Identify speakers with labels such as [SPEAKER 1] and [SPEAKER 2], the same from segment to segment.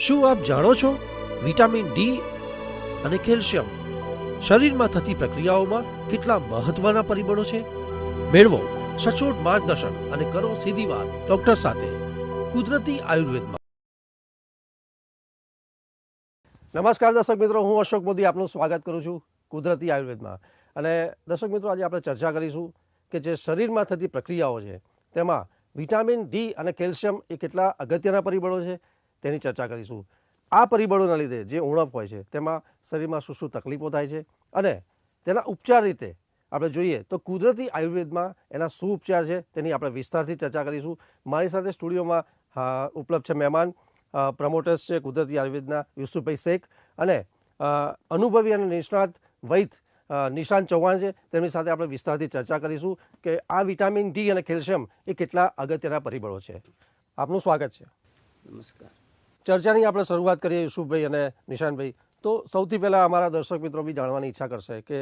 [SPEAKER 1] શું આપ જાણો છો વિટામિન ડી અને કેલ્શિયમ શરીરમાં થતી પ્રક્રિયાઓમાં કેટલા મહત્વના પરિબળો છે? મેળવો સચોટ માર્ગદર્શન અને કરો સીધી વાત ડોક્ટર સાથે કુદરતી આયુર્વેદમાં. નમસ્કાર દર્શક મિત્રો, હું અશોક મોદી આપનું સ્વાગત કરું છું કુદરતી આયુર્વેદમાં. અને દર્શક મિત્રો, આજે આપણે ચર્ચા કરીશું કે જે શરીરમાં થતી પ્રક્રિયાઓ છે તેમાં વિટામિન ડી અને કેલ્શિયમ એ કેટલા અગત્યના પરિબળો છે તેની ચર્ચા કરીશું. આ પરિબળોના લીધે જે ઉણપ હોય છે તેમાં શરીરમાં શું શું તકલીફો થાય છે અને તેના ઉપચાર રીતે આપણે જોઈએ તો કુદરતી આયુર્વેદમાં એના શું ઉપચાર છે તેની આપણે વિસ્તારથી ચર્ચા કરીશું. મારી સાથે સ્ટુડિયોમાં ઉપલબ્ધ છે મહેમાન, પ્રમોટર્સ છે કુદરતી આયુર્વેદના યુસુફભાઈ શેખ અને અનુભવી અને નિષ્ણાત વૈદ્ય નિશાંત ચૌહાણ છે. તેમની સાથે આપણે વિસ્તારથી ચર્ચા કરીશું કે આ વિટામિન ડી અને કેલ્શિયમ એ કેટલા અગત્યના પરિબળો છે. આપનું સ્વાગત છે.
[SPEAKER 2] નમસ્કાર.
[SPEAKER 1] ચર્ચાની આપણે શરૂઆત કરીએ યુસુફભાઈ અને નિશાંતભાઈ. તો સૌથી પહેલાં અમારા દર્શક મિત્રો બી જાણવાની ઈચ્છા કરશે કે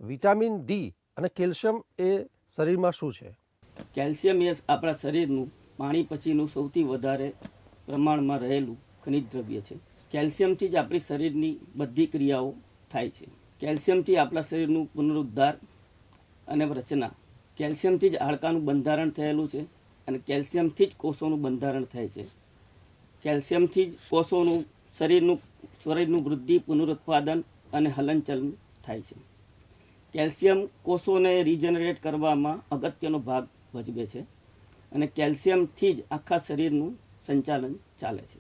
[SPEAKER 1] વિટામિન ડી અને કેલ્શિયમ એ શરીરમાં શું છે?
[SPEAKER 2] કેલ્શિયમ એ આપણા શરીરનું પાણી પછીનું સૌથી વધારે પ્રમાણમાં રહેલું ખનિજ દ્રવ્ય છે. કેલ્શિયમથી જ આપણી શરીરની બધી ક્રિયાઓ થાય છે. કેલ્શિયમથી આપણા શરીરનું પુનરુદ્ધાર અને રચના, કેલ્શિયમથી જ હાડકાનું બંધારણ થયેલું છે અને કેલ્શિયમથી જ કોષોનું બંધારણ થાય છે. કેલ્શિયમથી જ કોષોનું શરીરનું વૃદ્ધિ, પુનરુત્પાદન અને હલનચલન થાય છે. કેલ્શિયમ કોષોને રિજનરેટ કરવામાં અગત્યનો ભાગ ભજવે છે અને કેલ્શિયમથી જ આખા શરીરનું સંચાલન ચાલે છે.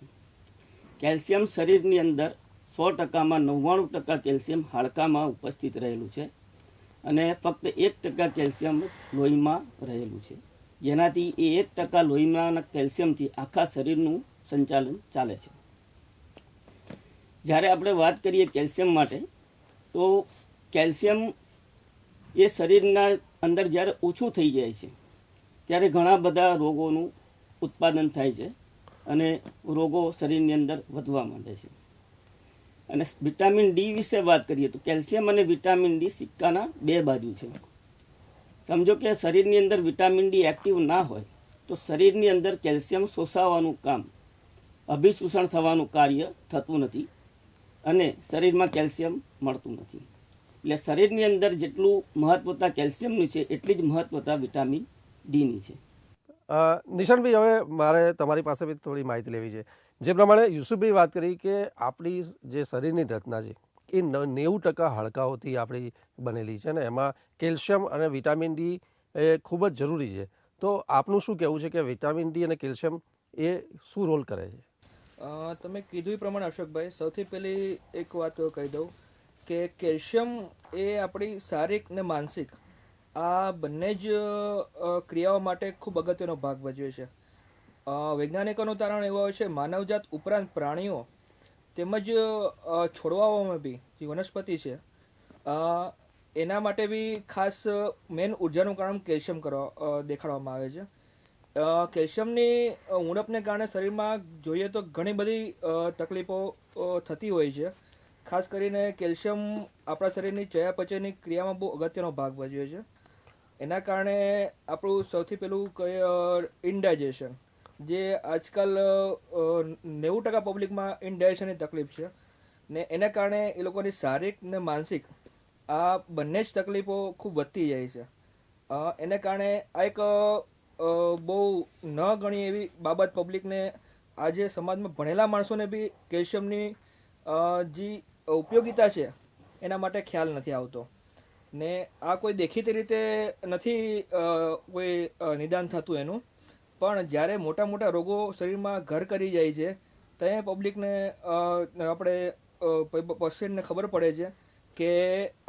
[SPEAKER 2] કેલ્શિયમ શરીરની અંદર 100%માં 99% કેલ્શિયમ હાડકામાં ઉપસ્થિત રહેલું છે અને ફક્ત 1% કેલ્શિયમ લોહીમાં રહેલું છે, જેનાથી એ 1% લોહીમાંના કેલ્શિયમથી આખા શરીરનું સંચાલન ચાલે છે. જ્યારે આપણે વાત કરીએ કેલ્શિયમ માટે, તો કેલ્શિયમ એ શરીરના અંદર જ્યારે ઓછું થઈ જાય છે ત્યારે ઘણા બધા રોગોનું ઉત્પાદન થાય છે અને રોગો શરીરની અંદર વધવા માંડે છે. અને વિટામિન ડી વિશે વાત કરીએ તો કેલ્શિયમ અને વિટામિન ડી સિક્કાના બે બાજુ છે. સમજો કે શરીરની અંદર વિટામિન ડી એક્ટિવ ના હોય તો શરીરની અંદર કેલ્શિયમ શોષાવાનું કામ, અભિશોષણ થવાનું કાર્ય થતું નથી અને શરીરમાં કેલ્શિયમ મળતું નથી. એટલે શરીરની અંદર જેટલું મહત્વતા કેલ્શિયમની છે એટલી જ મહત્વતા વિટામિન ડીની છે.
[SPEAKER 1] નિશાંતભાઈ, હવે મારે તમારી પાસે બી થોડી માહિતી લેવી છે. જે પ્રમાણે યુસુફભાઈ વાત કરી કે આપણી જે શરીરની રચના છે એ 90% હાડકાઓથી આપણી બનેલી છે ને એમાં કેલ્શિયમ અને વિટામિન ડી એ ખૂબ જ જરૂરી છે. તો આપનું શું કહેવું છે કે વિટામિન ડી અને કેલ્શિયમ એ શું રોલ કરે છે?
[SPEAKER 3] તમે કીધું એ પ્રમાણે અશોકભાઈ, સૌથી પહેલી એક વાત કહી દઉં કે કેલ્શિયમ એ આપણી શારીરિક ને માનસિક આ બંને જ ક્રિયાઓ માટે ખૂબ અગત્યનો ભાગ ભજવે છે. વૈજ્ઞાનિકોનું તારણ એવું આવે છે માનવજાત ઉપરાંત પ્રાણીઓ તેમજ છોડવાઓમાં બી જે વનસ્પતિ છે એના માટે બી ખાસ મેન ઉર્જાનું કારણ કેલ્શિયમ દેખાડવામાં આવે છે. કેલ્શિયમની ઉણપને કારણે શરીરમાં જોઈએ તો ઘણી બધી તકલીફો થતી હોય છે. ખાસ કરીને કેલ્શિયમ આપણા શરીરની ચયાપચયની ક્રિયામાં બહુ અગત્યનો ભાગ ભજવે છે. એના કારણે આપણું સૌથી પહેલું ઇનડાઇજેશન, જે આજકાલ 90% પબ્લિકમાં ઇનડાઇજેશનની તકલીફ છે ને એના કારણે એ લોકોની શારીરિક ને માનસિક આ બંને જ તકલીફો ખૂબ વધતી જાય છે. એને કારણે આ એક બહુ ન ગણી એવી બાબત પબ્લિકને, આજે સમાજમાં ભણેલા માણસોને બી કેલ્શિયમની જે ઉપયોગિતા છે એના માટે ખ્યાલ નથી આવતો ને આ કોઈ દેખીતી રીતે નથી કોઈ નિદાન થતું એનું. પણ જ્યારે મોટા મોટા રોગો શરીરમાં ઘર કરી જાય છે ત્યાં પબ્લિકને આપણે પેશન્ટને ખબર પડે છે કે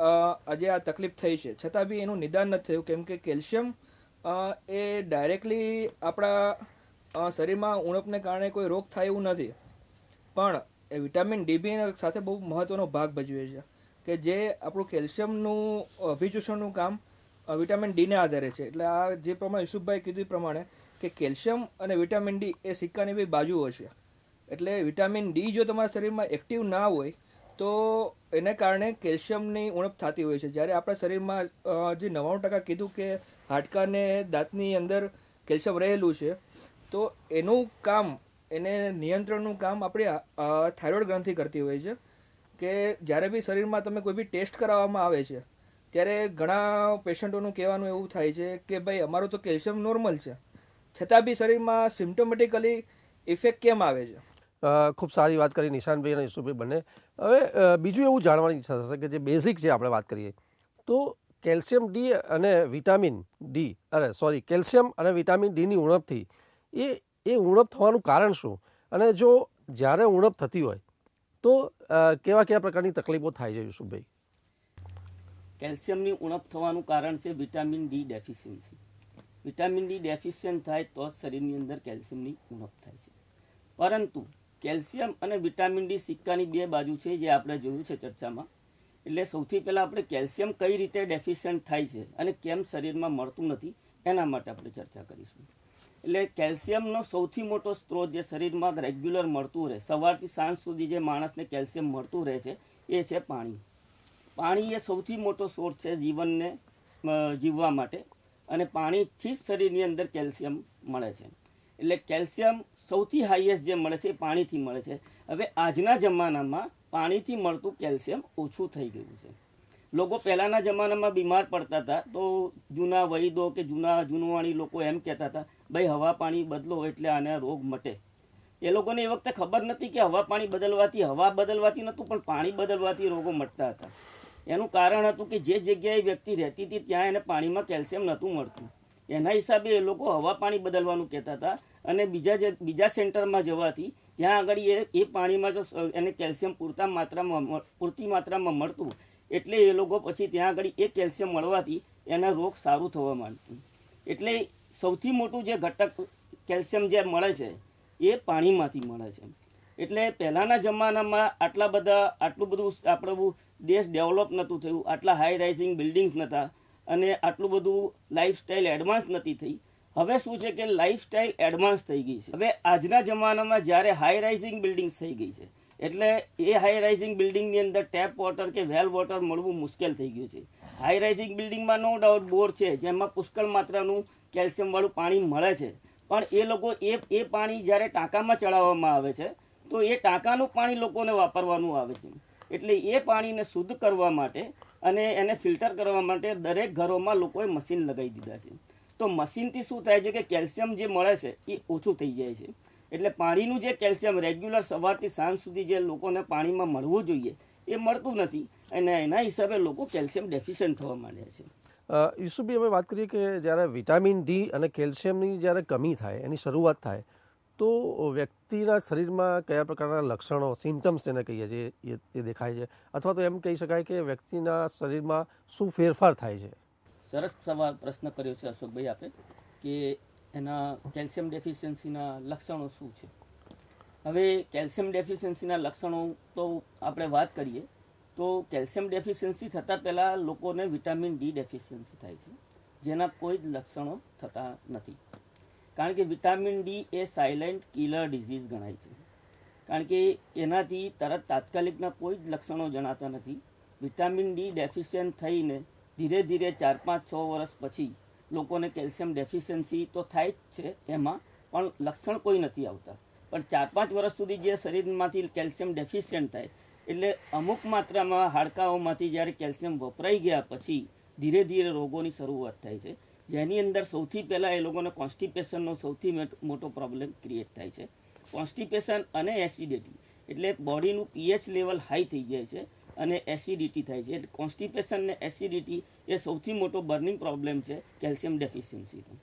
[SPEAKER 3] આજે આ તકલીફ થઈ છે, છતાં બી એનું નિદાન નથી થયું, કેમ કે કેલ્શિયમ એ ડાયરેક્ટલી આપણા શરીરમાં ઉણપને કારણે કોઈ રોગ થાય એવું નથી, પણ એ વિટામિન ડી બી સાથે બહુ મહત્વનો ભાગ ભજવે છે કે જે આપણું કેલ્શિયમનું અભિશોષણનું કામ વિટામિન ડીને આધારે છે. એટલે આ જે પ્રમાણે યુસુફભાઈ કીધું પ્રમાણે કે કેલ્શિયમ અને વિટામિન ડી એ સિક્કાની બે બાજુઓ છે. એટલે વિટામિન ડી જો તમારા શરીરમાં એક્ટિવ ના હોય તો એને કારણે કેલ્શિયમની ઉણપ થતી હોય છે. જ્યારે આપણા શરીરમાં જે 99% કીધું કે હાડકાને દાંતની અંદર કેલ્શિયમ રહેલું છે, તો એનું કામ એને નિયંત્રણનું કામ આપણી થાઇરોઇડ ગ્રંથિ કરતી હોય છે. કે જ્યારે બી શરીરમાં તમે કોઈ બી ટેસ્ટ કરાવવામાં આવે છે ત્યારે ઘણા પેશન્ટોનું કહેવાનું એવું થાય છે કે ભાઈ અમારું તો કેલ્શિયમ નોર્મલ છે, છતાં બી શરીરમાં સિમ્ટોમેટિકલી ઇફેક્ટ કેમ આવે છે.
[SPEAKER 1] ખૂબ સારી વાત કરી નિશાનભાઈ અને યુસુફભાઈ બંને. હવે બીજું એવું જાણવાની ઈચ્છા થશે કે જે બેઝિક છે આપણે વાત કરીએ તો કેલ્શિયમ ડી અને વિટામિન ડી કેલ્શિયમ અને વિટામિન ડીની ઉણપથી એ ઉણપ થવાનું કારણ શું, અને જો જ્યારે ઉણપ થતી હોય તો કેવા કેવા પ્રકારની તકલીફો થાય છે યુસુફભાઈ?
[SPEAKER 2] કેલ્શિયમની ઉણપ થવાનું કારણ છે vitamin D deficiency. Vitamin D deficient થાય તો જ શરીરની અંદર કેલ્શિયમની ઉણપ થાય છે. પરંતુ કેલ્શિયમ અને વિટામિન ડી સિક્કાની બે બાજુ છે, જે આપણે જોયું છે ચર્ચામાં. એટલે સૌથી પહેલાં આપણે કેલ્શિયમ કઈ રીતે ડેફિશિયન્ટ થાય છે અને કેમ શરીરમાં મળતું નથી એના માટે આપણે ચર્ચા કરીશું. એટલે કેલ્શિયમનો સૌથી મોટો સ્ત્રોત જે શરીરમાં રેગ્યુલર મળતું રહે, સવારથી સાંજ સુધી જે માણસને કેલ્શિયમ મળતું રહે છે એ છે પાણી. પાણી એ સૌથી મોટો સોર્સ છે જીવનને જીવવા માટે, અને પાણીથી જ શરીરની અંદર કેલ્શિયમ મળે છે. એટલે કેલ્શિયમ સૌથી હાઈએસ્ટ જે મળે છે એ પાણીથી મળે છે. હવે આજના જમાનામાં પાણીથી મળતું કેલ્શિયમ ઓછું થઈ ગયું છે. લોકો પહેલાંના જમાનામાં બીમાર પડતા હતા તો જૂના વૈદો કે જૂનવાણી લોકો એમ કહેતા હતા ભાઈ હવા પાણી બદલો એટલે આને રોગ મટે. એ લોકોને એ વખતે ખબર નથી કે હવા પાણી બદલવાથી નહોતું, પણ પાણી બદલવાથી રોગો મટતા હતા. એનું કારણ હતું કે જે જગ્યાએ વ્યક્તિ રહેતી હતી ત્યાં એને પાણીમાં કેલ્શિયમ નહોતું મળતું. એના હિસાબે એ લોકો હવા પાણી બદલવાનું કહેતા હતા, અને બીજા સેન્ટરમાં જવાથી ત્યાં આગળ એ પાણીમાં જો એને કેલ્શિયમ પૂરતી માત્રામાં મળતું એટલે એ લોકો પછી ત્યાં આગળ એ કેલ્શિયમ મળવાથી એના રોગ સારું થવા માંડતું. એટલે સૌથી મોટું જે ઘટક કેલ્શિયમ જે મળે છે એ પાણીમાંથી મળે છે. એટલે પહેલાંના જમાનામાં આટલું બધું આપણું દેશ ડેવલપ નહોતું થયું, આટલા હાઈ રાઇઝિંગ બિલ્ડિંગ્સ નહોતા, અને આટલું બધું લાઈફસ્ટાઈલ એડવાન્સ નથી થઈ. હવે શું છે કે લાઈફસ્ટાઈલ એડવાન્સ થઈ ગઈ છે. હવે આજના જમાનામાં જ્યારે હાઈ રાઇઝિંગ બિલ્ડિંગ્સ થઈ ગઈ છે એટલે એ હાઈ રાઇઝિંગ બિલ્ડિંગની અંદર ટેપ વોટર કે વેલ વોટર મળવું મુશ્કેલ થઈ ગયું છે. હાઈ રાઇઝિંગ બિલ્ડિંગમાં નો ડાઉટ બોર છે જેમાં પુષ્કળ માત્રાનું કેલ્શિયમવાળું પાણી મળે છે, પણ એ લોકો એ પાણી જ્યારે ટાંકામાં ચડાવવામાં આવે છે તો એ ટાંકાનું પાણી લોકોને વાપરવાનું આવે છે. એટલે એ પાણીને શુદ્ધ કરવા માટે અને એને ફિલ્ટર કરવા માટે દરેક ઘરોમાં લોકોએ મશીન લગાવી દીધા છે. તો મશીનથી શું થાય છે કે કેલ્શિયમ જે મળે છે એ ઓછું થઈ જાય છે. એટલે પાણીનું જે કેલ્શિયમ રેગ્યુલર સવારથી સાંજ સુધી જે લોકોને પાણીમાં મળવું જોઈએ એ મળતું નથી, અને એના હિસાબે લોકો કેલ્શિયમ ડેફિશિયન્ટ થવા માંડ્યા છે.
[SPEAKER 1] યુસુફભાઈ, અમે વાત કરીએ કે જ્યારે વિટામિન ડી અને કેલ્શિયમની જ્યારે કમી થાય, એની શરૂઆત થાય તો વ્યક્તિના શરીરમાં કયા પ્રકારના લક્ષણો, સિમ્ટમ્સ એને કહીએ છીએ એ દેખાય છે, અથવા તો એમ કહી શકાય કે વ્યક્તિના શરીરમાં શું ફેરફાર થાય છે?
[SPEAKER 2] સરસ પ્રશ્ન કર્યો છે અશોકભાઈ આપે, કે એના કેલ્શિયમ ડેફિશિયન્સીના લક્ષણો શું છે. હવે કેલ્શિયમ ડેફિશિયન્સીના લક્ષણો તો આપણે વાત કરીએ તો કેલ્શિયમ ડેફિશિયન્સી થતાં પહેલાં લોકોને વિટામિન ડી ડેફિશિયન્સી થાય છે, જેના કોઈ જ લક્ષણો થતા નથી. કારણ કે વિટામિન ડી એ સાયલેન્ટ કિલર ડિઝીઝ ગણાય છે, કારણ કે એનાથી તરત તાત્કાલિકના કોઈ જ લક્ષણો જણાતા નથી. વિટામિન ડી ડેફિશિયન્ટ થઈને ધીરે ધીરે 4-5-6 વર્ષ પછી લોકોને કેલ્શિયમ ડેફિશિયન્સી તો થાય જ છે, એમાં પણ લક્ષણ કોઈ નથી આવતા. પણ 4-5 વર્ષ સુધી જે શરીરમાંથી કેલ્શિયમ ડેફિશિયન્ટ થાય એટલે અમુક માત્રામાં હાડકાઓમાંથી જ્યારે કેલ્શિયમ વપરાઈ ગયા પછી ધીરે ધીરે રોગોની શરૂઆત થાય છે, જેની અંદર સૌથી પહેલાં એ લોકોને કોન્સ્ટિપેશનનો સૌથી મોટો પ્રોબ્લેમ ક્રિએટ થાય છે. કોન્સ્ટિપેશન અને એસિડિટી, એટલે બોડીનું પીએચ લેવલ હાઈ થઈ જાય છે અને એસિડિટી થાય છે. એટલે કોન્સ્ટિપેશન અને એસિડિટી એ સૌથી મોટો બર્નિંગ પ્રોબ્લેમ છે કેલ્શિયમ ડેફિશિયન્સીનો,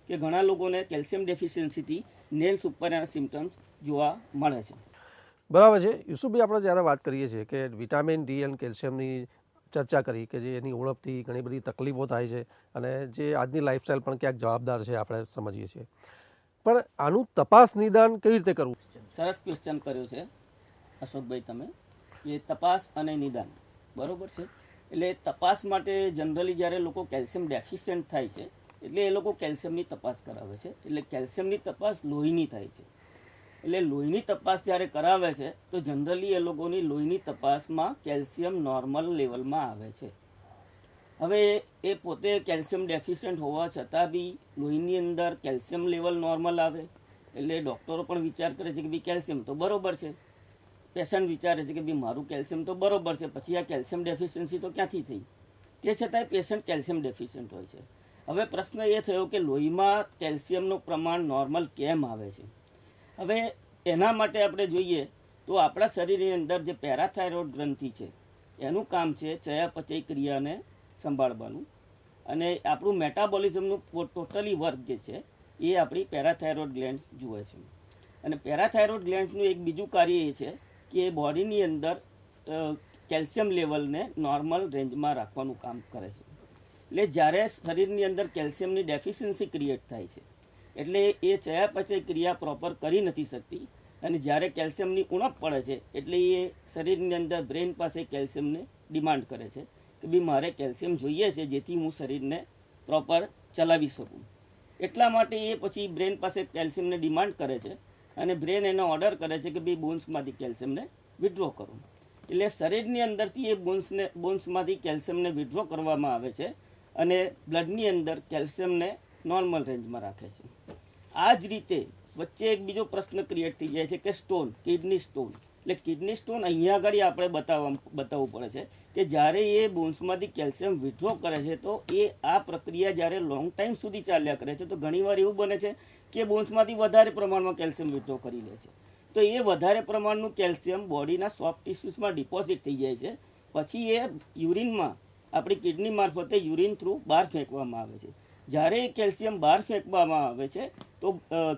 [SPEAKER 2] કે ઘણા લોકોને કેલ્શિયમ ડેફિશિયન્સીથી નેલ્સ ઉપરના સિમ્ટમ્સ જોવા મળે છે.
[SPEAKER 1] બરાબર છે યુસુફભાઈ, આપણે જ્યારે વાત કરીએ છીએ કે વિટામિન ડી અને કેલ્શિયમની ચર્ચા કરી કે જે એની ઉણપથી ઘણી બધી તકલીફો થાય છે અને જે આજની લાઈફસ્ટાઈલ પણ ક્યાંક જવાબદાર છે, આપણે સમજીએ છીએ, પણ આનું તપાસ નિદાન કેવી રીતે કરવું?
[SPEAKER 2] સરસ ક્વેશ્ચન કર્યો છે અશોકભાઈ તમે, કે તપાસ અને નિદાન બરોબર છે. એટલે તપાસ માટે જનરલી જ્યારે લોકો કેલ્શિયમ ડેફિશિયન્ટ થાય છે એટલે એ લોકો કેલ્શિયમની તપાસ કરાવે છે. એટલે કેલ્શિયમની તપાસ લોહીની થાય છે. એટલે લોહીની તપાસ જ્યારે કરાવે છે તો જનરલી એ લોકોની લોહીની તપાસમાં કેલ્શિયમ નોર્મલ લેવલમાં આવે છે. હવે એ પોતે કેલ્શિયમ ડેફિશિયન્ટ હોવા છતાં બી લોહીની અંદર કેલ્શિયમ લેવલ નોર્મલ આવે એટલે ડૉક્ટરો પણ વિચાર કરે છે કે ભાઈ કેલ્શિયમ તો બરોબર છે, પેશન્ટ વિચારે છે કે ભાઈ મારું કેલ્શિયમ તો બરોબર છે, પછી આ કેલ્શિયમ ડેફિશિયન્સી તો ક્યાંથી થઈ? તે છતાંય પેશન્ટ કેલ્શિયમ ડેફિશિયન્ટ હોય છે. હવે પ્રશ્ન એ થયો કે લોહીમાં કેલ્શિયમનું પ્રમાણ નોર્મલ કેમ આવે છે? હવે એના માટે આપણે જોઈએ તો આપણા શરીરની અંદર જે પેરાથાઇરોઇડ ગ્રંથિ છે એનું કામ છે ચયાપચય ક્રિયાને સંભાળવાનું, અને આપણું મેટાબોલિઝમનું ટોટલી વર્ક જે છે એ આપણી પેરાથાઇરોઇડ ગ્લેન્ડ્સ જુએ છે. અને પેરાથાઇરોઇડ ગ્લેન્ડ્સનું એક બીજું કાર્ય એ છે કે બોડીની અંદર કેલ્શિયમ લેવલને નોર્મલ રેન્જમાં રાખવાનું કામ કરે છે. એટલે જ્યારે શરીરની અંદર કેલ્શિયમની ડેફિશિયન્સી ક્રિએટ થાય છે એટલે એ ચયાપચય ક્રિયા પ્રોપર કરી નથી શકતી, અને જ્યારે કેલ્શિયમની ઉણપ પડે છે એટલે એ શરીરની અંદર બ્રેન પાસે કેલ્શિયમને ડિમાન્ડ કરે છે કે ભાઈ મારે કેલ્શિયમ જોઈએ છે જેથી હું શરીરને પ્રોપર ચલાવી શકું. એટલા માટે એ પછી બ્રેન પાસે કેલ્શિયમને ડિમાન્ડ કરે છે અને બ્રેન એને ઓર્ડર કરે છે કે ભાઈ બોન્સમાંથી કેલ્શિયમને વિડ્રો કરો. એટલે શરીરની અંદરથી એ બોન્સમાંથી કેલ્શિયમને વિડ્રો કરવામાં આવે છે અને બ્લડની અંદર કેલ્શિયમને નોર્મલ રેન્જમાં રાખે છે. આ જ રીતે વચ્ચે એક બીજો પ્રશ્ન ક્રિએટ થઈ જાય છે કે સ્ટોન, કિડની સ્ટોન. એટલે કિડની સ્ટોન અહીંયા આગળ આપણે બતાવવું પડે છે કે જ્યારે એ બોન્સમાંથી કેલ્શિયમ વિડ્રો કરે છે તો એ આ પ્રક્રિયા જ્યારે લોંગ ટાઈમ સુધી ચાલ્યા કરે છે તો ઘણીવાર એવું બને છે કે બોન્સમાંથી વધારે પ્રમાણમાં કેલ્શિયમ વિડ્રો કરી લે છે. તો એ વધારે પ્રમાણનું કેલ્શિયમ બોડીના સોફ્ટ ટિશ્યુઝમાં ડિપોઝિટ થઈ જાય છે, પછી એ યુરિનમાં આપણી કિડની મારફતે યુરિન થ્રુ બહાર ફેંકવામાં આવે છે. જ્યારે એ કેલ્શિયમ બહાર ફેંકવામાં આવે છે તો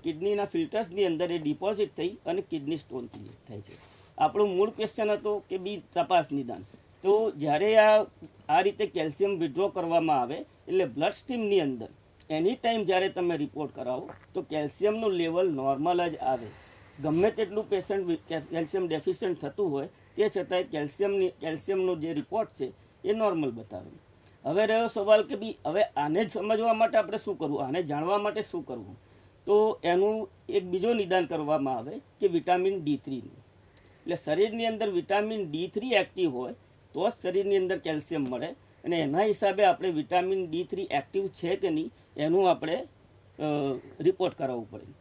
[SPEAKER 2] કિડનીના ફિલ્ટર્સની અંદર એ ડિપોઝિટ થઈ અને કિડની સ્ટોન થાય છે. આપણો મૂળ ક્વેશ્ચન હતો કે બી તપાસ નિદાન. તો જ્યારે આ રીતે કેલ્શિયમ વિડ્રો કરવામાં આવે એટલે બ્લડ સ્ટ્રીમની અંદર એની ટાઈમ જ્યારે તમે રિપોર્ટ કરાવો તો કેલ્શિયમનું લેવલ નોર્મલ જ આવે. ગમે તેટલું પેશન્ટ કેલ્શિયમ ડેફિશિયન્ટ થતું હોય તે છતાંય કેલ્શિયમનો જે રિપોર્ટ છે એ નોર્મલ બતાવે. હવે રહ્યો સવાલ કે બી હવે આને જ સમજવા માટે આપણે શું કરવું, આને જાણવા માટે શું કરવું? તો એનું એક બીજો નિદાન કરવામાં આવે કે વિટામિન D3નું. એટલે શરીરની અંદર વિટામિન D3 એક્ટિવ હોય તો જ શરીરની અંદર કેલ્શિયમ મળે, અને એના હિસાબે આપણે વિટામિન D3 એક્ટિવ છે કે નહીં એનું આપણે રિપોર્ટ કરાવવું પડે.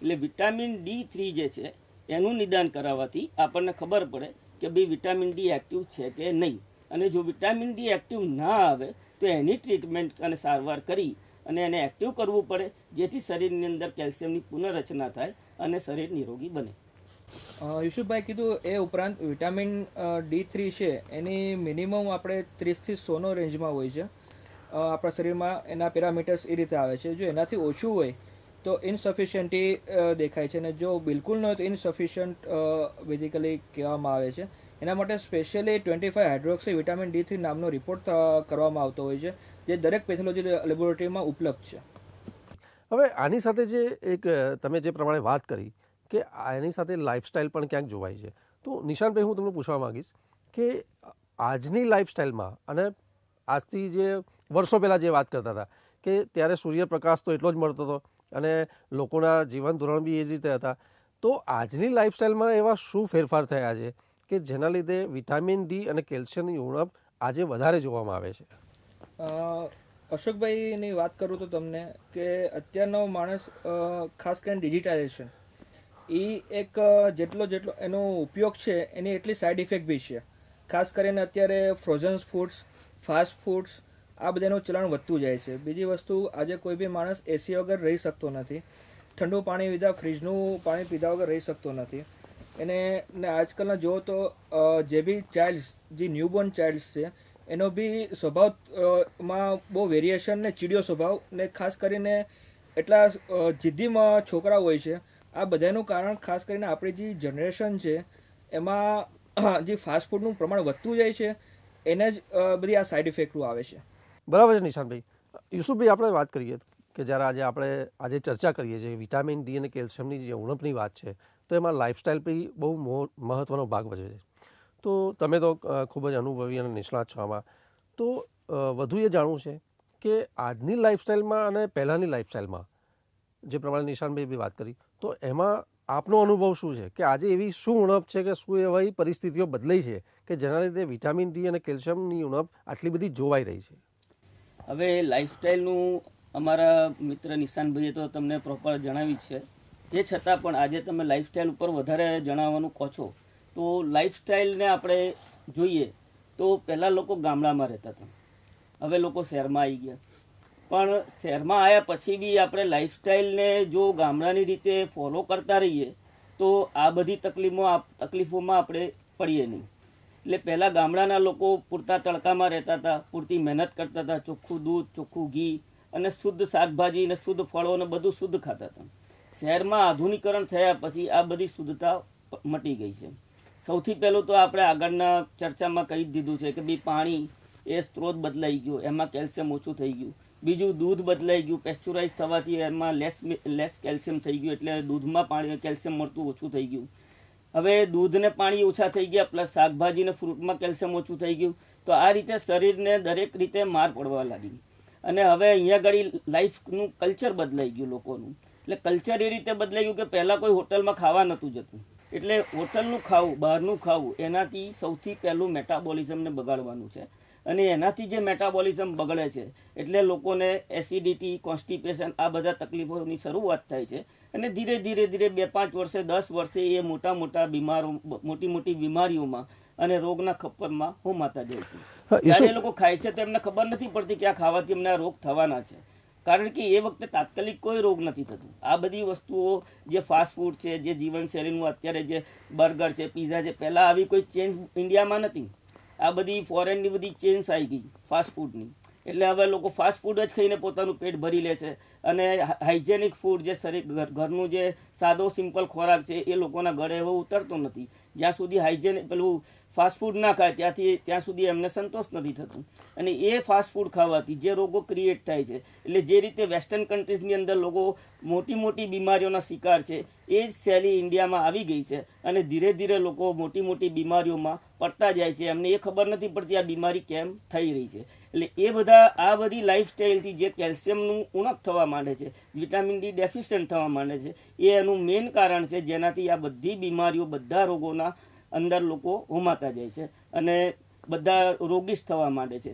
[SPEAKER 2] એટલે વિટામિન D3 જે છે એનું નિદાન કરાવવાથી આપણને ખબર પડે કે ભાઈ વિટામિન D એક્ટિવ છે કે નહીં. અને જો વિટામિન D એક્ટિવ ના આવે તો એની ટ્રીટમેન્ટ અને સારવાર કરી અને એને એક્ટિવ કરવું પડે જેથી શરીરની અંદર કેલ્શિયમની પુનઃરચના થાય અને શરીર નિરોગી બને.
[SPEAKER 3] યુસુફભાઈ કીધું એ ઉપરાંત વિટામિન D3 છે એની મિનિમમ આપણે 30 થી 100 રેન્જમાં હોય છે આપણા શરીરમાં. એના પેરામીટર્સ એ રીતે આવે છે. જો એનાથી ઓછું હોય તો ઇનસફિશિયન્ટી દેખાય છે, અને જો બિલકુલ ન હોય તો ઇનસફિશિયન્ટ બેઝિકલી કહેવામાં આવે છે. એના માટે સ્પેશિયલી 25 હાઇડ્રોક્સી વિટામિન D3 નામનો રિપોર્ટ કરવામાં આવતો હોય છે જે દરેક પેથોલોજી લેબોરેટરીમાં ઉપલબ્ધ છે.
[SPEAKER 1] હવે આની સાથે જે એક તમે જે પ્રમાણે વાત કરી કે આની સાથે લાઇફસ્ટાઇલ પણ ક્યાંક જોવાય છે, તો નિશાનભાઈ હું તમને પૂછવા માગીશ કે આજની લાઇફસ્ટાઇલમાં અને આજથી જે વર્ષો પહેલાં જે વાત કરતા હતા કે ત્યારે સૂર્યપ્રકાશ તો એટલો જ મળતો હતો અને લોકોના જીવન ધોરણ બી એ જ રીતે હતા, તો આજની લાઇફસ્ટાઇલમાં એવા શું ફેરફાર થયા છે કે જેના લીધે વિટામિન D અને કેલ્શિયમની ઉણપ આજે વધારે જોવામાં આવે છે?
[SPEAKER 3] અશોકભાઈની વાત કરું તો તમને કે અત્યારનો માણસ ખાસ કરીને ડિજિટાઇઝેશન એ એક જેટલો એનો ઉપયોગ છે એની એટલી સાઈડ ઇફેક્ટ બી છે. ખાસ કરીને અત્યારે ફ્રોઝન ફૂડ્સ, ફાસ્ટ ફૂડ્સ આ બધાનું ચલણ વધતું જાય છે. બીજી વસ્તુ, આજે કોઈ બી માણસ એસી વગર રહી શકતો નથી, ઠંડુ પાણી પીધા, ફ્રીજનું પાણી પીધા વગર રહી શકતો નથી. એને આજકાલના જુઓ તો જે બી ચાઇલ્ડ્સ, જે ન્યૂબોર્ન ચાઇલ્ડ્સ છે એનો બી સ્વભાવમાં બહુ વેરિએશન ને ચીડિયો સ્વભાવ ને ખાસ કરીને એટલા જિદ્દીમાં છોકરા હોય છે. આ બધાનું કારણ ખાસ કરીને આપણી જે જનરેશન છે એમાં જે ફાસ્ટ ફૂડનું પ્રમાણ વધતું જાય છે એને જ બધી આ સાઈડ ઇફેક્ટો આવે છે.
[SPEAKER 1] બરાબર છે નિશાનભાઈ. યુસુફભાઈ, આપણે વાત કરીએ કે જ્યારે આપણે ચર્ચા કરીએ છીએ વિટામિન D અને કેલ્શિયમની જે ઉણપની વાત છે તો એમાં લાઇફસ્ટાઇલ બી બહુ મહત્ત્વનો ભાગ ભજવે છે. તો તમે તો ખૂબ જ અનુભવી અને નિષ્ણાત છો આમાં, તો વધુ એ જાણવું છે કે આજની લાઇફસ્ટાઇલમાં અને પહેલાંની લાઇફસ્ટાઇલમાં જે પ્રમાણે નિશાનભાઈ બી વાત કરી તો એમાં આપનો અનુભવ શું છે કે આજે એવી શું ઉણપ છે કે શું એવી પરિસ્થિતિઓ બદલાઈ છે કે જેના લીધે વિટામિન D અને કેલ્શિયમની ઉણપ આટલી બધી જોવાઈ રહી છે?
[SPEAKER 2] હવે લાઇફસ્ટાઈલનું અમારા મિત્ર નિશાનભાઈએ તો તમને પ્રોપર જણાવ્યું છે એ છતાં પણ આજે તમે લાઈફસ્ટાઈલ ઉપર વધારે જણાવવાનું કહો છો, તો લાઈફસ્ટાઈલને આપણે જોઈએ તો પહેલાં લોકો ગામડામાં રહેતા હતા, હવે લોકો શહેરમાં આવી ગયા. પણ શહેરમાં આવ્યા પછી બી આપણે લાઈફસ્ટાઈલને જો ગામડાની રીતે ફોલો કરતા રહીએ તો આ બધી તકલીફોમાં આપણે પડીએ નહીં. એટલે પહેલાં ગામડાના લોકો પૂરતા તડકામાં રહેતા હતા, પૂરતી મહેનત કરતા હતા, ચોખ્ખું દૂધ, ચોખ્ખું ઘી અને શુદ્ધ શાકભાજી અને શુદ્ધ ફળો અને બધું શુદ્ધ ખાતા હતા. શહેરમાં આધુનિકરણ થયા પછી આ બધી શુદ્ધતા મટી ગઈ છે. સૌથી પહેલું તો આપણે આગળના ચર્ચામાં કહી જ દીધું છે કે ભાઈ પાણી એ સ્ત્રોત બદલાઈ ગયો, એમાં કેલ્શિયમ ઓછું થઈ ગયું. બીજું દૂધ બદલાઈ ગયું, પેસ્ચ્યુરાઇઝ થવાથી એમાં લેસ કેલ્શિયમ થઈ ગયું, એટલે દૂધમાં પાણી કેલ્શિયમ મળતું ઓછું થઈ ગયું. હવે દૂધ ને પાણી ઓછા થઈ ગયા, પ્લસ શાકભાજી ને ફ્રૂટમાં કેલ્શિયમ ઓછું થઈ ગયું. તો આ રીતે શરીરને દરેક રીતે માર પડવા લાગી. અને હવે અહીંયા આગળ લાઈફનું કલ્ચર બદલાઈ ગયું લોકોનું. એટલે કલ્ચર એ રીતે બદલાઈ ગયું કે પહેલાં કોઈ હોટલમાં ખાવા નહોતું જતું, એટલે હોટલનું ખાવું, બહારનું ખાવું, એનાથી સૌથી પહેલું મેટાબોલિઝમને બગાડવાનું છે. અને એનાથી જે મેટાબોલિઝમ બગડે છે એટલે લોકોને એસિડિટી, કોન્સ્ટિપેશન આ બધા તકલીફોની શરૂઆત થાય છે. અને ધીરે ધીરે 2-5 વર્ષે 10 વર્ષે એ મોટી મોટી બીમારીઓમાં અને રોગના ખપ્પરમાં હોમાતા જાય છે. જ્યારે એ લોકો ખાય છે તો એમને ખબર નથી પડતી કે આ ખાવાથી એમને આ રોગ થવાના છે, કારણ કે એ વખતે તાત્કાલિક કોઈ રોગ નથી થતું. આ બધી વસ્તુઓ જે ફાસ્ટ ફૂડ છે, જે જીવનશૈલીનું અત્યારે જે બર્ગર છે, પીઝા છે, પહેલાં આવી કોઈ ચેન્જ ઇન્ડિયામાં નથી. આ બધી ફોરેનની બધી ચેન્જ આવી ગઈ ફાસ્ટ ફૂડની. એટલે હવે લોકો ફાસ્ટ ફૂડ જ ખાઈને પોતાનું પેટ ભરી લે છે. અને હાઇજેનિક ફૂડ, જે શરીર ઘરનું જે સાદો સિમ્પલ ખોરાક છે એ લોકોના ગળે હવે ઉતરતો નથી. જ્યાં સુધી હાઇજેનિક પેલું ફાસ્ટ ફૂડ ના ખાય ત્યાં સુધી એમને સંતોષ નથી થતું. અને એ ફાસ્ટ ફૂડ ખાવાથી જે રોગો ક્રિએટ થાય છે, એટલે જે રીતે વેસ્ટર્ન કન્ટ્રીઝની અંદર લોકો મોટી મોટી બીમારીઓના શિકાર છે, એ જ શૈલી ઇન્ડિયામાં આવી ગઈ છે. અને ધીરે ધીરે લોકો મોટી મોટી બીમારીઓમાં પડતા જાય છે, એમને એ ખબર નથી પડતી આ બીમારી કેમ થઈ રહી છે. એટલે આ બધી લાઈફસ્ટાઈલથી જે કેલ્શિયમનું ઉણપ થવા માંડે છે, વિટામિન ડી ડેફિશિયન્ટ થવા માંડે છે, એ એનું મેઇન કારણ છે, જેનાથી આ બધી બીમારીઓ, બધા રોગોના અંદર લોકો હોમાતા જાય છે અને બધા રોગીશ થવા માંડે છે.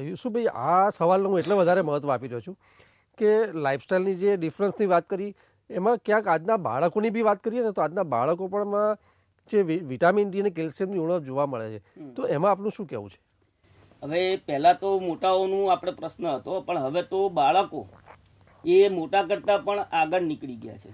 [SPEAKER 1] યુસુફભાઈ, આ સવાલનું હું એટલે વધારે મહત્વ આપી રહ્યો છું કે લાઈફસ્ટાઈલની જે ડિફરન્સની વાત કરી એમાં ક્યાંક આજના બાળકોની બી વાત કરીએ ને તો આજના બાળકો પણમાં જે વિટામિન ડી અને કેલ્શિયમની ઉણપ જોવા મળે છે, તો એમાં આપનું શું કહેવું છે?
[SPEAKER 2] હવે પહેલાં તો મોટાઓનું આપણે પ્રશ્ન હતો, પણ હવે તો બાળકો એ મોટા કરતાં પણ આગળ નીકળી ગયા છે.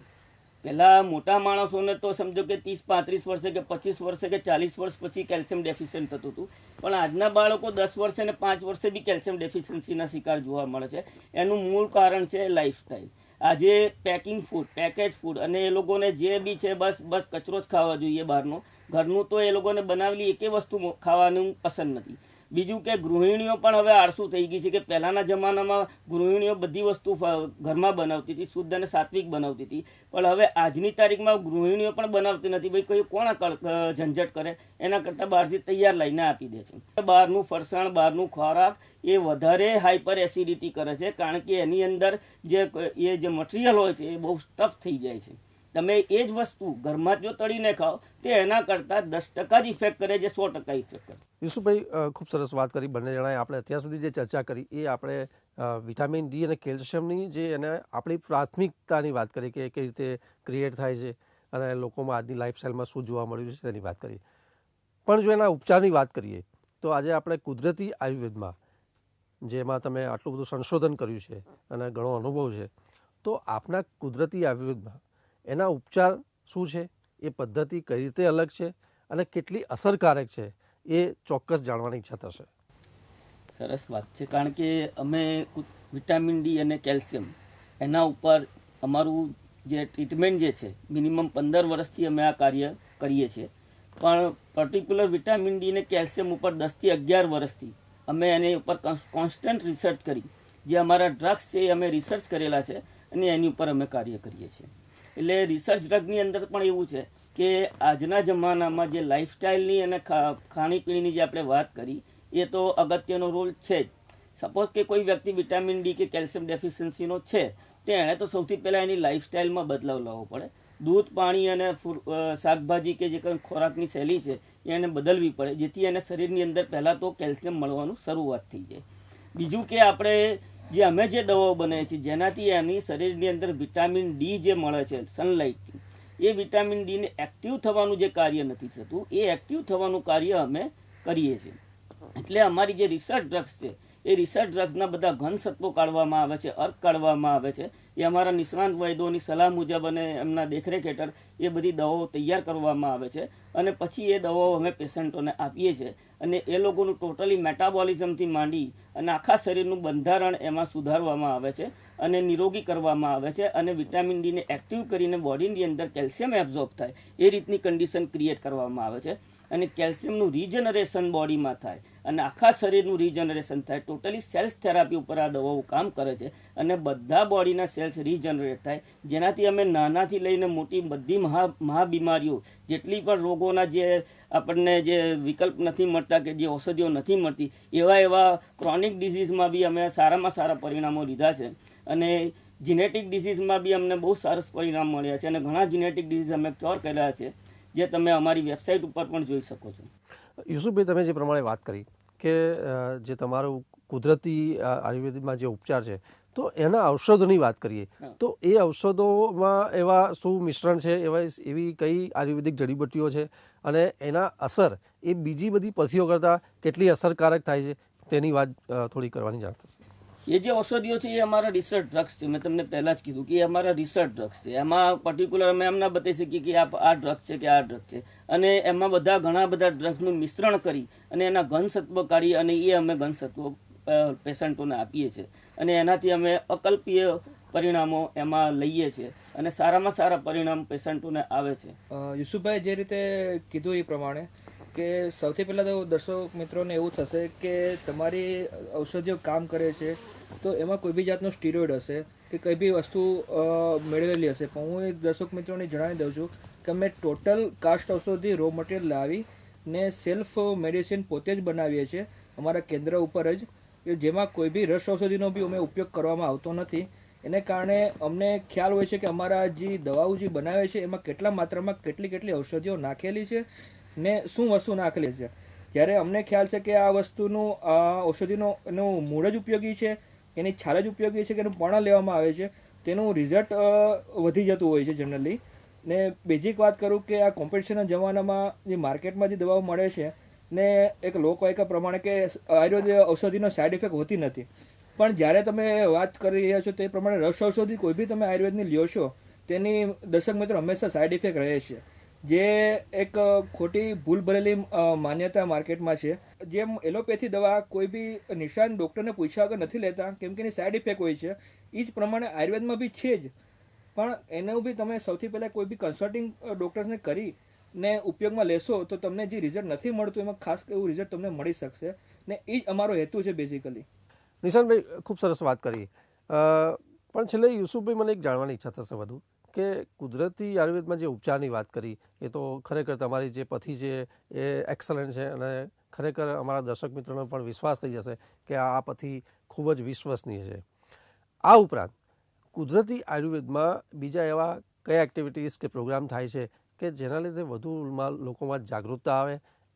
[SPEAKER 2] પહેલાં મોટા માણસોને તો સમજો કે 30-35 વર્ષે કે 25 વર્ષે કે 40 વર્ષ પછી કેલ્શિયમ ડેફિશિયન્ટ થતું હતું, પણ આજના બાળકો 10 વર્ષે અને 5 વર્ષે બી કેલ્શિયમ ડેફિશિયન્સીના શિકાર જોવા મળે છે. એનું મૂળ કારણ છે લાઈફસ્ટાઈલ. આજે પેકિંગ ફૂડ, પેકેજ ફૂડ, અને એ લોકોને જે બી છે બસ કચરો જ ખાવા જોઈએ બહારનો. ઘરનું તો એ લોકોને બનાવેલી એકે વસ્તુ ખાવાનું પસંદ નથી. બીજું કે ગૃહિણીઓ પણ હવે આળસુ થઈ ગઈ છે કે પહેલાંના જમાનામાં ગૃહિણીઓ બધી વસ્તુ ઘરમાં બનાવતી હતી, શુદ્ધ અને સાત્વિક બનાવતી હતી, પણ હવે આજની તારીખમાં ગૃહિણીઓ પણ બનાવતી નથી. ભાઈ કોઈ કોણ ઝંઝટ કરે, એના કરતાં બહારથી તૈયાર લઈને આપી દે છે. બહારનું ફરસાણ, બહારનું ખોરાક એ વધારે હાઇપર એસિડિટી કરે છે, કારણ કે એની અંદર જે મટીરિયલ હોય છે એ બહુ સ્ટફ થઈ જાય છે. તમે એ જ વસ્તુ ઘરમાં જો તળીને ખાઓ તો એના કરતાં 10% જ ઇફેક્ટ કરે, જે 100% ઇફેક્ટ કરે.
[SPEAKER 1] યુસુફભાઈ, ખૂબ સરસ વાત કરી બંને જણાએ. આપણે અત્યાર સુધી જે ચર્ચા કરી એ આપણે વિટામિન ડી અને કેલ્શિયમની જે એને આપણી પ્રાથમિકતાની વાત કરી કે કઈ રીતે ક્રિએટ થાય છે અને લોકોમાં આજની લાઈફસ્ટાઈલમાં શું જોવા મળ્યું છે તેની વાત કરી. પણ જો એના ઉપચારની વાત કરીએ તો આજે આપણે કુદરતી આયુર્વેદમાં, જેમાં તમે આટલું બધું સંશોધન કર્યું છે અને ઘણો અનુભવ છે, તો આપના કુદરતી આયુર્વેદમાં એના ઉપચાર શું છે, એ પદ્ધતિ કઈ રીતે અલગ છે અને કેટલી અસરકારક છે, એ ચોક્કસ જાણવાની ઈચ્છા થશે.
[SPEAKER 2] સરસ વાત છે, કારણ કે અમે વિટામિન ડી અને કેલ્શિયમ એના ઉપર અમારું જે ટ્રીટમેન્ટ જે છે મિનિમમ 15 વર્ષથી અમે આ કાર્ય કરીએ છીએ. પણ પર્ટિક્યુલર વિટામિન ડી અને કેલ્શિયમ ઉપર 10 થી 11 વર્ષથી અમે એની ઉપર કોન્સ્ટન્ટ રિસર્ચ કરી, જે અમારા ડ્રગ્સ છે એ અમે રિસર્ચ કરેલા છે અને એની ઉપર અમે કાર્ય કરીએ છીએ. એટલે રિસર્ચ ડ્રગની અંદર પણ એવું છે કે આજના જમાનામાં જે લાઈફસ્ટાઈલની અને ખાણીપીણીની જે આપણે વાત કરી એ તો અગત્યનો રોલ છે જ. સપોઝ કે કોઈ વ્યક્તિ વિટામિન ડી કે કેલ્શિયમ ડેફિશિયન્સીનો છે તો એણે તો સૌથી પહેલાં એની લાઈફસ્ટાઈલમાં બદલાવ લાવવો પડે. દૂધ, પાણી અને શાકભાજી કે જે કંઈ ખોરાકની શૈલી છે એને બદલવી પડે, જેથી એને શરીરની અંદર પહેલાં તો કેલ્શિયમ મળવાનું શરૂઆત થઈ જાય. બીજું કે આપણે જે અમે જે દવાઓ બનાવીએ છીએ જેનાથી એની શરીરની અંદર વિટામિન ડી જે મળે છે સનલાઇટથી, એ વિટામિન ડીને એક્ટિવ થવાનું જે કાર્ય નથી થતું એ એક્ટિવ થવાનું કાર્ય અમે કરીએ છીએ. એટલે અમારી જે રિસર્ચ ડ્રગ્સ છે એ રિસર્ચ ડ્રગ્સના બધા ઘન સત્વો કાઢવામાં આવે છે, અર્ક કાઢવામાં આવે છે. એ અમારા નિષ્ણાંત વૈદ્યોની સલાહ મુજબ અને એમના દેખરેખ હેઠળ એ બધી દવાઓ તૈયાર કરવામાં આવે છે અને પછી એ દવાઓ અમે પેશન્ટોને આપીએ છીએ અને એ લોકોનું ટોટલી મેટાબોલિઝમથી માંડી અને આખા શરીરનું બંધારણ એમાં સુધારવામાં આવે છે અને નિરોગી કરવામાં આવે છે અને વિટામિન ડીને એક્ટિવ કરીને બોડીની અંદર કેલ્શિયમ એબ્ઝોર્બ થાય એ રીતની કન્ડિશન ક્રિએટ કરવામાં આવે છે અને કેલ્શિયમનું રિજનરેશન બોડીમાં થાય અને આખા શરીરનું રિજનરેશન થાય. ટોટલી સેલ્સ થેરાપી ઉપર આ દવાઓ કામ કરે છે અને બધા બોડીના સેલ્સ રિજનરેટ થાય, જેનાથી અમે નાનાથી લઈને મોટી બધી મહાબીમારીઓ જેટલી પણ રોગોના જે આપણને જે વિકલ્પ નથી મળતા કે જે ઔષધિઓ નથી મળતી એવા ક્રોનિક ડિઝીઝમાં બી અમે સારામાં સારા પરિણામો લીધા છે અને જીનેટિક ડિઝીઝમાં બી અમને બહુ સરસ પરિણામ મળ્યા છે અને ઘણા જીનેટિક ડિઝીઝ અમે ક્યોર કર્યા છે જે તમે અમારી વેબસાઇટ ઉપર પણ જોઈ શકો છો.
[SPEAKER 1] યુસુફભાઈ, તમે જે પ્રમાણે વાત કરી કે જે તમારું કુદરતી આયુર્વેદમાં જે ઉપચાર છે તો એના ઔષધોની વાત કરીએ તો એ ઔષધોમાં એવા શું મિશ્રણ છે, એવી કઈ આયુર્વેદિક જડીબુટ્ટીઓ છે અને એના અસર એ બીજી બધી પથ્થીઓ કરતાં કેટલી અસરકારક થાય છે તેની વાત થોડી કરવાની જાણ થશે.
[SPEAKER 2] એ જે ઔષધિઓ છે એ અમારા રિસર્ચ ડ્રગ્સ છે. મેં તમને પહેલા જ કીધું કે એ અમારા રિસર્ચ ડ્રગ્સ છે. એમાં પર્ટિક્યુલર અમે એમ ના બતાવી શકીએ કે આ ડ્રગ છે કે આ ડ્રગ છે અને એમાં ઘણા બધા ડ્રગ્સનું મિશ્રણ કરી અને એના ઘનસત્વ કાઢી અને એ અમે ઘનસત્વ પેશન્ટોને આપીએ છીએ અને એનાથી અમે અકલ્પીય પરિણામો એમાં લઈએ છીએ અને સારામાં સારા પરિણામ પેશન્ટોને આવે છે.
[SPEAKER 3] યુસુફભાઈ જે રીતે કીધું એ પ્રમાણે કે સૌથી પહેલાં તો દર્શક મિત્રોને એવું થશે કે તમારી ઔષધિઓ કામ કરે છે તો એમાં કોઈ બી જાતનો સ્ટીરોઇડ હશે કે કઈ બી વસ્તુ મેળવેલી હશે, પણ હું એ દર્શક મિત્રોને જણાવી દઉં છું કે અમે ટોટલ કાસ્ટ ઔષધિ રો મટીરિયલ લાવી ને સેલ્ફ મેડિસિન પોતે જ બનાવીએ છીએ અમારા કેન્દ્ર ઉપર જ, કે જેમાં કોઈ બી રસ ઔષધિનો બી અમે ઉપયોગ કરવામાં આવતો નથી. એને કારણે અમને ખ્યાલ હોય છે કે અમારા જે દવાઓ જે બનાવે છે એમાં કેટલા માત્રામાં કેટલી ઔષધિઓ નાખેલી છે ને શું વસ્તુ નાખેલી છે. જ્યારે અમને ખ્યાલ છે કે આ વસ્તુનું ઔષધિનું મૂળ જ ઉપયોગી છે, એની છાલ જ ઉપયોગી છે કે એનું પર્ણ લેવામાં આવે છે, તેનું રિઝલ્ટ વધી જતું હોય છે જનરલી. ને બેઝિક વાત કરું કે આ કોમ્પિટિશનના જમાનામાં જે માર્કેટમાં જે દવાઓ મળે છે ને એક લોકવાયકા પ્રમાણે કે આયુર્વેદ ઔષધિનો સાઇડ ઇફેક્ટ હોતી નથી, પણ જ્યારે તમે વાત કરી રહ્યા છો તે પ્રમાણે રસ ઔષધિ કોઈ બી તમે આયુર્વેદની લ્યો છો તેની દર્શક મિત્રો હંમેશા સાઇડ ઇફેક્ટ રહે છે, જે એક ખોટી ભૂલ ભરેલી માન્યતા માર્કેટમાં છે. જેમ એલોપેથી દવા કોઈ બી નિષ્ણાત ડૉક્ટરને પૂછ્યા વગર નથી લેતા કેમ કે એની સાઇડ ઇફેક્ટ હોય છે, એ જ પ્રમાણે આયુર્વેદમાં બી છે જ, પણ એનું બી તમે સૌથી પહેલાં કોઈ બી કન્સલ્ટિંગ ડૉક્ટર્સને કરી ને ઉપયોગમાં લેશો તો તમને જે રિઝલ્ટ નથી મળતું એમાં ખાસ એવું રિઝલ્ટ તમને મળી શકશે ને એ જ અમારો હેતુ છે બેઝિકલી.
[SPEAKER 1] નિશાંતભાઈ, ખૂબ સરસ વાત કરી, પણ છેલ્લે યુસુફભાઈ મને એક જાણવાની ઈચ્છા થશે વધુ કે કુદરતી આયુર્વેદમાં જે ઉપચારની વાત કરી એ તો ખરેખર તમારી જે પથ્થી છે એ એક્સલન્ટ છે અને ખરેખર અમારા દર્શક મિત્રોનો પણ વિશ્વાસ થઈ જશે કે આ પથ્થી ખૂબ જ વિશ્વસનીય છે. આ ઉપરાંત કુદરતી આયુર્વેદમાં બીજા એવા કયા એક્ટિવિટીઝ કે પ્રોગ્રામ થાય છે કે જેના લીધે વધુ લોકોમાં જાગૃતતા આવે,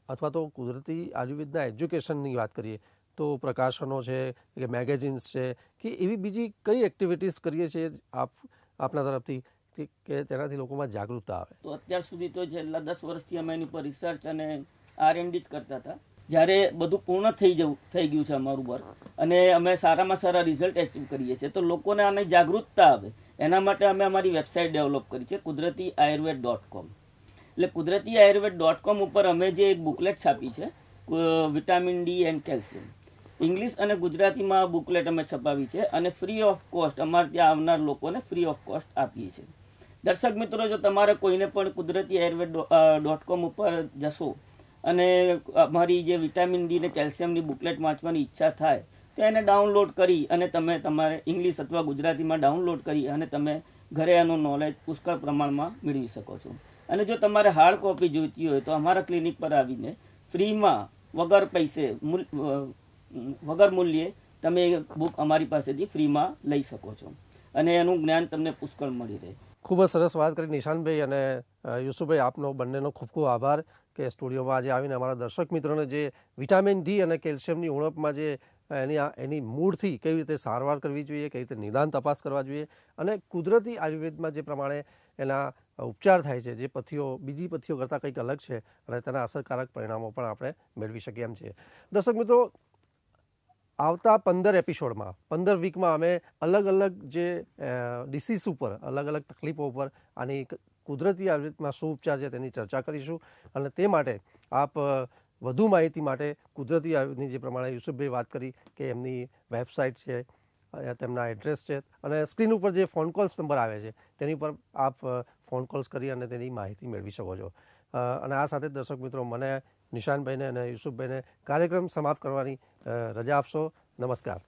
[SPEAKER 1] અથવા તો કુદરતી આયુર્વેદના એજ્યુકેશનની વાત કરીએ તો પ્રકાશનો છે કે મેગેઝિન્સ છે કે એવી બીજી કઈ એક્ટિવિટીઝ કરીએ છીએ આપના તરફથી કે તેનાથી લોકોમાં જાગૃતતા આવે?
[SPEAKER 2] તો અત્યાર સુધી તો છેલ્લા 10 વર્ષથી અમે એની પર રિસર્ચ અને R&D જ કરતા હતા. જ્યારે બધું પૂર્ણ થઈ ગયું છે અમારું વર્ક અને અમે સારામાં સારા રિઝલ્ટ એચીવ કરીએ છીએ તો લોકોને આની જાગૃતતા આવે એના માટે અમે અમારી વેબસાઇટ ડેવલપ કરી છે kudratiayurved.com. એટલે kudratiayurved.com ઉપર અમે જે એક બુકલેટ છાપી છે vitamin D and calcium, English અને ગુજરાતીમાં આ બુકલેટ અમે છપાવી છે અને ફ્રી ઓફ કોસ્ટ અમારે ત્યાં આવનાર લોકોને ફ્રી ઓફ કોસ્ટ આપીએ છીએ. દર્શક મિત્રો, જો તમારે કોઈને પણ kudratiayurved.com ઉપર જશો અને અમારી જે વિટામિન ડી અને કેલ્શિયમની બુકલેટ વાંચવાની ઈચ્છા થાય તો એને ડાઉનલોડ કરી અને તમે તમારે ઇંગ્લિશ અથવા ગુજરાતીમાં ડાઉનલોડ કરી અને તમે ઘરે એનું નોલેજ પુષ્કળ પ્રમાણમાં મેળવી શકો છો. અને જો તમારે હાર્ડ કોપી જોઈતી હોય તો અમારા ક્લિનિક પર આવીને ફ્રીમાં વગર પૈસે વગર મૂલ્યે તમે બુક અમારી પાસેથી ફ્રીમાં લઈ શકો છો અને એનું જ્ઞાન તમને પુષ્કળ મળી રહે.
[SPEAKER 1] ખૂબ જ સરસ વાત કરી નિશાંતભાઈ અને યુસુફભાઈ, આપનો બંનેનો ખૂબ ખૂબ આભાર કે સ્ટુડિયોમાં આજે આવીને અમારા દર્શક મિત્રોને જે વિટામિન ડી અને કેલ્શિયમની ઉણપમાં જે એની મૂળથી કેવી રીતે સારવાર કરવી જોઈએ, કેવી રીતે નિદાન તપાસ કરવા જોઈએ અને કુદરતી આયુર્વેદમાં જે પ્રમાણે એના ઉપચાર થાય છે, જે પથ્થીઓ બીજી પથ્થીઓ કરતાં કંઈક અલગ છે અને તેના અસરકારક પરિણામો પણ આપણે મેળવી શકીએ એમ છીએ. દર્શક મિત્રો, આવતા 15 એપિસોડમાં 15 વીકમાં અમે અલગ અલગ જે ડિસીઝ ઉપર, અલગ અલગ તકલીફો ઉપર આની કુદરતી આયુર્વેદમાં શું ઉપચાર છે તેની ચર્ચા કરીશું. અને તે માટે આપ વધુ માહિતી માટે કુદરતી આયુર્વેદની જે પ્રમાણે યુસુફભાઈ વાત કરી કે એમની વેબસાઇટ છે, તેમના એડ્રેસ છે અને સ્ક્રીન ઉપર જે ફોન કોલ્સ નંબર આવે છે તેની પર આપ ફોન કોલ્સ કરી અને તેની માહિતી મેળવી શકો છો. અને આ સાથે દર્શક મિત્રો, મને નિશાનભાઈને અને યુસુફભાઈને કાર્યક્રમ સમાપ્ત કરવાની રજા આપશો. નમસ્કાર.